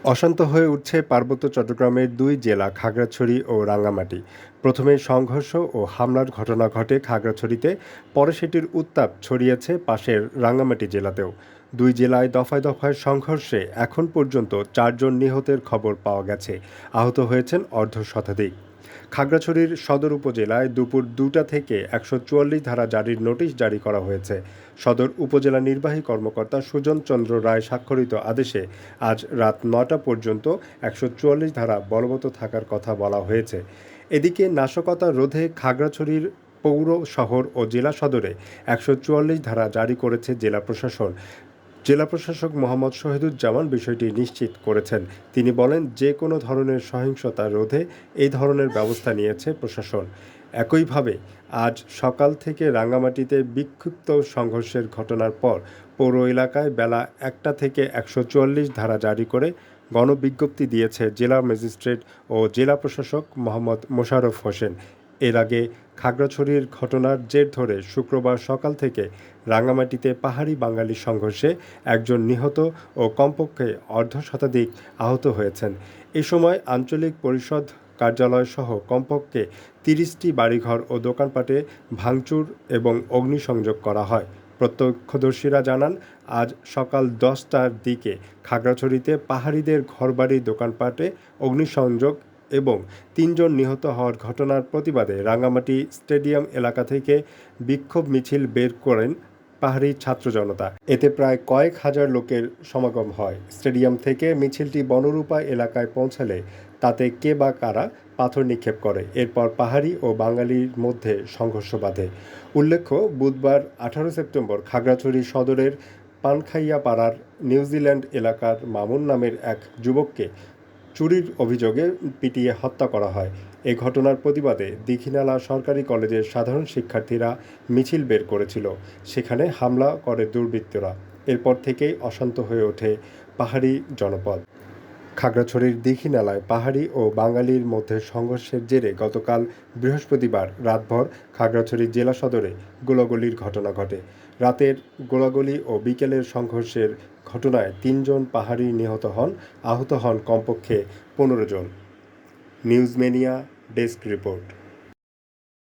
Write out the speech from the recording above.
অশান্ত হয়ে উঠছে পার্বত্য চট্টগ্রামের দুই জেলা খাগড়াছড়ি ও রাঙ্গামাটি। প্রথমে সংঘর্ষ ও হামলার ঘটনা ঘটে খাগড়াছড়িতে, পরে সেটির উত্তাপ ছড়িয়েছে পাশের রাঙ্গামাটি জেলাতেও। দুই জেলায় দফায় দফায় সংঘর্ষে এখন পর্যন্ত 4 জন নিহতের খবর পাওয়া গেছে। আহত হয়েছেন অর্ধশতাধিক। খাগড়াছড়ির সদর উপজেলায় দুপুর 2টা থেকে 144 ধারা জারির নোটিশ জারি করা হয়েছে। সদর উপজেলা নির্বাহী কর্মকর্তা সুজন চন্দ্র রায় স্বাক্ষরিত আদেশে আজ রাত 9টা পর্যন্ত 144 ধারা বলবৎ থাকার কথা বলা হয়েছে। এদিকে নাশকতা রোধে খাগড়াছড়ির পৌর শহর ও জেলা সদরে 144 ধারা জারি করেছে জেলা প্রশাসন। জেলা প্রশাসক মোহাম্মদ শহীদুজ্জামান বিষয়টি নিশ্চিত করেছেন। তিনি বলেন, যে কোনো ধরনের সহিংসতা রোধে এই ধরনের ব্যবস্থা নিয়েছে প্রশাসন। একইভাবে আজ সকাল থেকে রাঙ্গামাটিতে বিক্ষিপ্ত সংঘর্ষের ঘটনার পর পৌর এলাকায় বেলা 1টা থেকে 144 ধারা জারি করে গণবিজ্ঞপ্তি দিয়েছে জেলা ম্যাজিস্ট্রেট ও জেলা প্রশাসক মোহাম্মদ মোশাররফ হোসেন। এর আগে খাগড়াছড়ির ঘটনার জের ধরে শুক্রবার সকাল থেকে রাঙ্গামাটিতে পাহাড়ি বাঙালি সংঘর্ষে 1 জন নিহত ও কমপক্ষে অর্ধশতাধিক আহত হয়েছেন। এ সময় আঞ্চলিক পরিষদ কার্যালয়সহ কমপক্ষে 30টি বাড়িঘর ও দোকানপাটে ভাঙচুর এবং অগ্নিসংযোগ করা হয়। প্রত্যক্ষদর্শীরা জানান, আজ সকাল 10টার দিকে খাগড়াছড়িতে পাহাড়িদের ঘরবাড়ি দোকানপাটে অগ্নিসংযোগ এবং 3 জন নিহত হওয়ার ঘটনার প্রতিবাদে রাঙ্গামাটি স্টেডিয়াম এলাকা থেকে বিক্ষোভ মিছিল বের করেন পাহাড়ি ছাত্র জনতা। এতে প্রায় কয়েক হাজার লোকের সমাগম হয়। স্টেডিয়াম থেকে মিছিলটি বনরূপা এলাকায় পৌঁছালে তাতে কে বা কারা পাথর নিক্ষেপ করে। এরপর পাহাড়ি ও বাঙালির মধ্যে সংঘর্ষ বাধে। উল্লেখ্য, বুধবার 18 সেপ্টেম্বর খাগড়াছড়ি সদরের পানখাইয়া পাড়ার নিউজিল্যান্ড এলাকার মামুন নামের এক যুবককে চুরির অভিযোগে পিটিয়ে হত্যা করা হয়। এ ঘটনার প্রতিবাদে দীঘিনালা সরকারি কলেজের সাধারণ শিক্ষার্থীরা মিছিল বের করেছিল। সেখানে হামলা করে দুর্বৃত্তরা। এরপর থেকেই অশান্ত হয়ে ওঠে পাহাড়ি জনপদ। খাগড়াছড়ির দীঘিনালায় পাহাড়ি ও বাঙালির মধ্যে সংঘর্ষের জেরে গতকাল বৃহস্পতিবার রাতভর খাগড়াছড়ি জেলা সদরে গোলাগুলির ঘটনা ঘটে। রাতের গোলাগুলি ও বিকেলের সংঘর্ষের ঘটনায় 3 জন পাহাড়ি নিহত হন, আহত হন কমপক্ষে 15 জন। News Mania desk report.